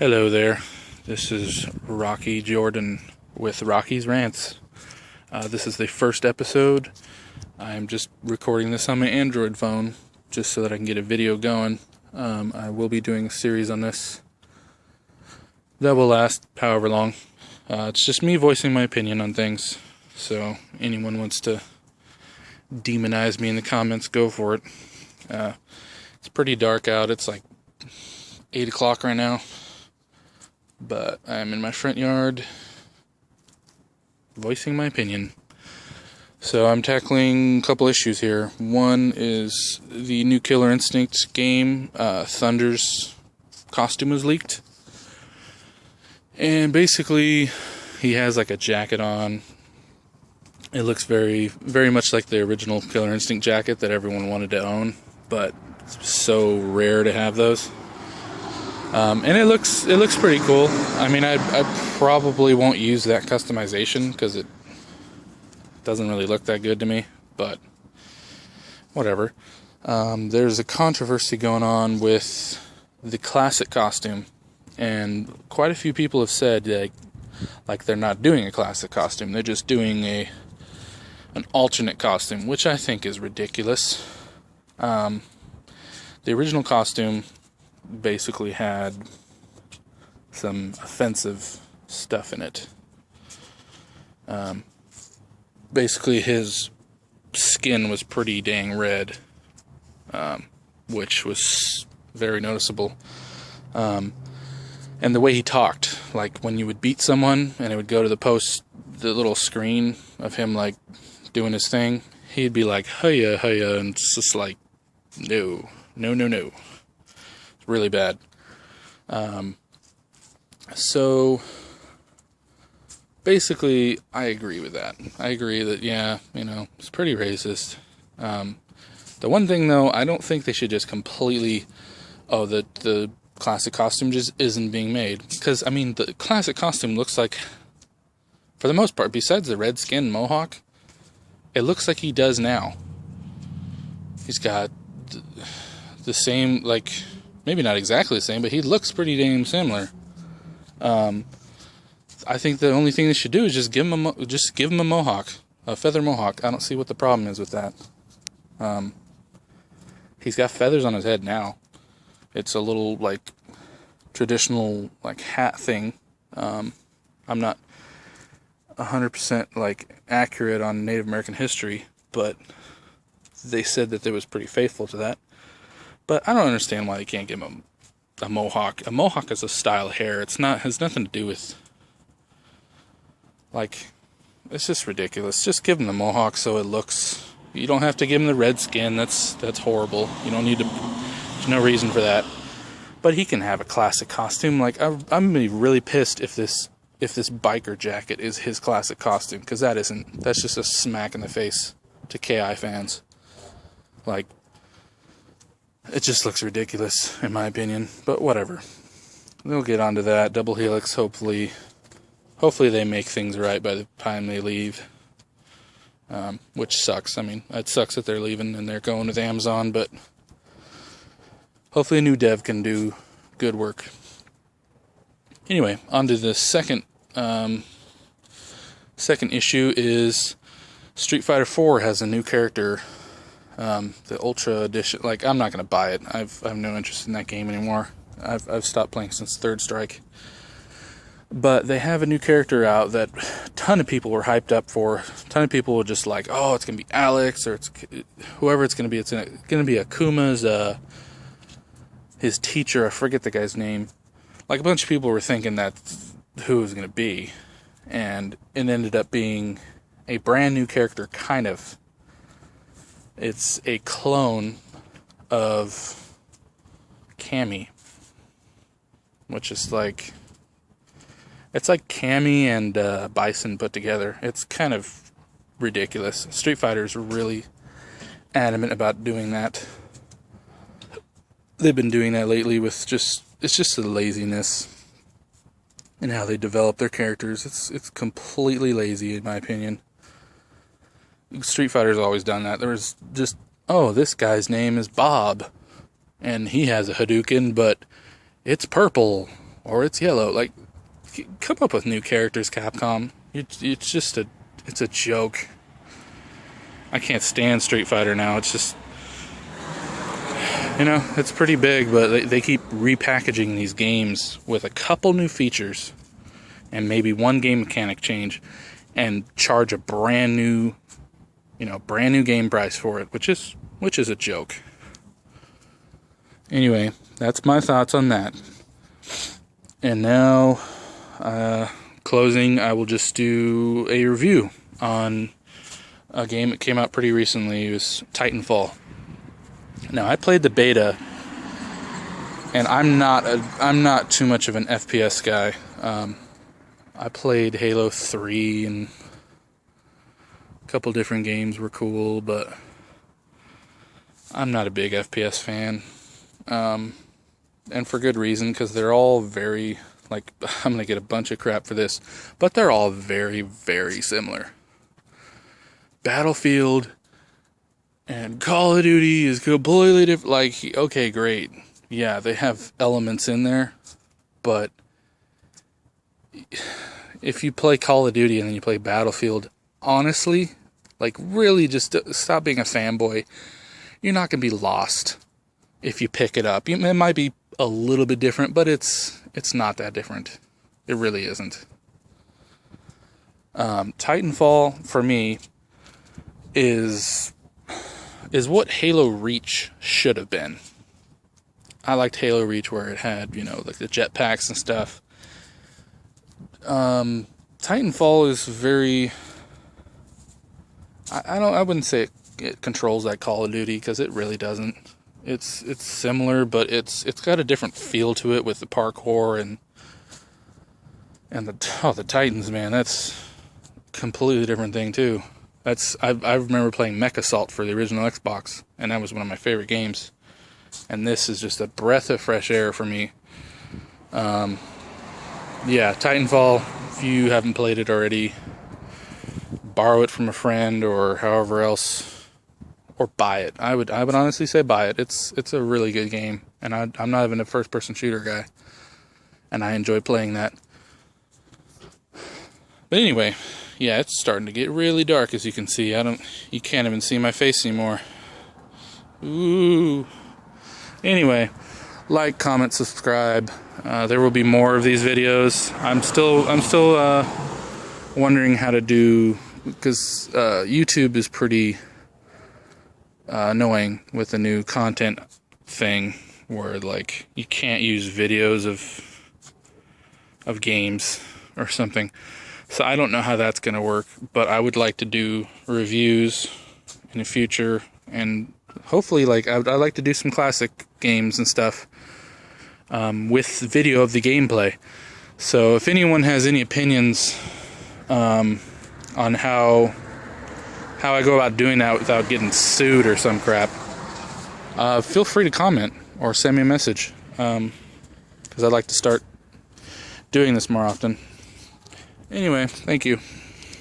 Hello there. This is Rocky Jordan with Rocky's Rants. This is the first episode. I'm just recording this on my Android phone just so that I can get a video going. I will be doing a series on this that will last however long. It's just me voicing my opinion on things. So anyone wants to demonize me in the comments, go for it. It's pretty dark out. It's like 8 o'clock right now. But I'm in my front yard voicing my opinion. So I'm tackling a couple issues here. One is the new Killer Instinct game. Thunder's costume was leaked. And basically, he has like a jacket on. It looks very, very much like the original Killer Instinct jacket that everyone wanted to own. But it's so rare to have those. And it looks pretty cool. I mean, I probably won't use that customization because it doesn't really look that good to me, but whatever. There's a controversy going on with the classic costume, and quite a few people have said like they're not doing a classic costume, they're just doing an alternate costume, which I think is ridiculous. The original costume basically had some offensive stuff in it. Basically his skin was pretty dang red, which was very noticeable. And the way he talked, like when you would beat someone and it would go to the little screen of him like doing his thing, he'd be like, hiya, hiya, and it's just like, no. Really bad. So basically I agree with that. I agree that it's pretty racist. The one thing though, I don't think they should just completely the classic costume just isn't being made, because I mean the classic costume looks like, for the most part, besides the red skin mohawk, it looks like he does now. He's got the same, like, maybe not exactly the same, but he looks pretty damn similar. I think the only thing they should do is just give him a mohawk, a feather mohawk. I don't see what the problem is with that. He's got feathers on his head now. It's a little like traditional like hat thing. I'm not 100% like accurate on Native American history, but they said that they was pretty faithful to that. But I don't understand why they can't give him a mohawk. A mohawk is a style of hair. Has nothing to do with, like, it's just ridiculous. Just give him the mohawk so it looks. You don't have to give him the red skin. That's horrible. You don't need to. There's no reason for that. But he can have a classic costume. Like, I'm gonna be really pissed if this biker jacket is his classic costume, because that isn't. That's just a smack in the face to KI fans. Like, it just looks ridiculous, in my opinion. But whatever. They'll get onto that. Double Helix, hopefully they make things right by the time they leave. Which sucks. I mean, it sucks that they're leaving and they're going with Amazon, but hopefully a new dev can do good work. Anyway, on to the second issue is Street Fighter 4 has a new character. The Ultra Edition, like, I'm not going to buy it. I've no interest in that game anymore. I've stopped playing since Third Strike. But they have a new character out that a ton of people were hyped up for. A ton of people were just like, oh, it's going to be Alex, or it's whoever it's going to be. It's going to be Akuma's, his teacher. I forget the guy's name. Like, a bunch of people were thinking that's who it was going to be. And it ended up being a brand new character, kind of. It's a clone of Cammy, which is like, it's like Cammy and Bison put together. It's kind of ridiculous. Street Fighter's really adamant about doing that. They've been doing that lately with it's just the laziness in how they develop their characters. It's completely lazy, in my opinion. Street Fighter's always done that. There was just, oh, this guy's name is Bob, and he has a Hadouken, but it's purple. or it's yellow. Like, come up with new characters, Capcom. It's just it's a joke. I can't stand Street Fighter now. It's just, you know, it's pretty big, but they keep repackaging these games with a couple new features and maybe one game mechanic change and charge a brand new game price for it, which is a joke. Anyway, that's my thoughts on that. And now, closing, I will just do a review on a game that came out pretty recently. It was Titanfall. Now, I played the beta, and I'm not too much of an FPS guy. I played Halo 3, and a couple different games were cool, but I'm not a big FPS fan. And for good reason, because they're all very, like, I'm going to get a bunch of crap for this, but they're all very, very similar. Battlefield and Call of Duty is completely different. Like, okay, great. Yeah, they have elements in there, but if you play Call of Duty and then you play Battlefield, honestly, like, really just stop being a fanboy. You're not going to be lost if you pick it up. It might be a little bit different, but it's not that different. It really isn't. Titanfall, for me, is what Halo Reach should have been. I liked Halo Reach where it had, like the jetpacks and stuff. Titanfall is very... I wouldn't say it controls that Call of Duty, because it really doesn't. It's similar, but it's got a different feel to it with the parkour and the Titans, man. That's a completely different thing too. I remember playing Mech Assault for the original Xbox, and that was one of my favorite games. And this is just a breath of fresh air for me. Yeah, Titanfall. If you haven't played it already, borrow it from a friend or however else, or buy it. I would honestly say buy it. It's a really good game, and I'm not even a first-person shooter guy, and I enjoy playing that. But anyway, yeah, it's starting to get really dark, as you can see. You can't even see my face anymore. Ooh. Anyway, like, comment, subscribe. There will be more of these videos. I'm still wondering how to do, because YouTube is pretty annoying with the new content thing, where like you can't use videos of games or something. So I don't know how that's gonna work, but I would like to do reviews in the future, and hopefully, like, I'd like to do some classic games and stuff with video of the gameplay. So if anyone has any opinions on how I go about doing that without getting sued or some crap, feel free to comment or send me a message, because I'd like to start doing this more often. Anyway, thank you.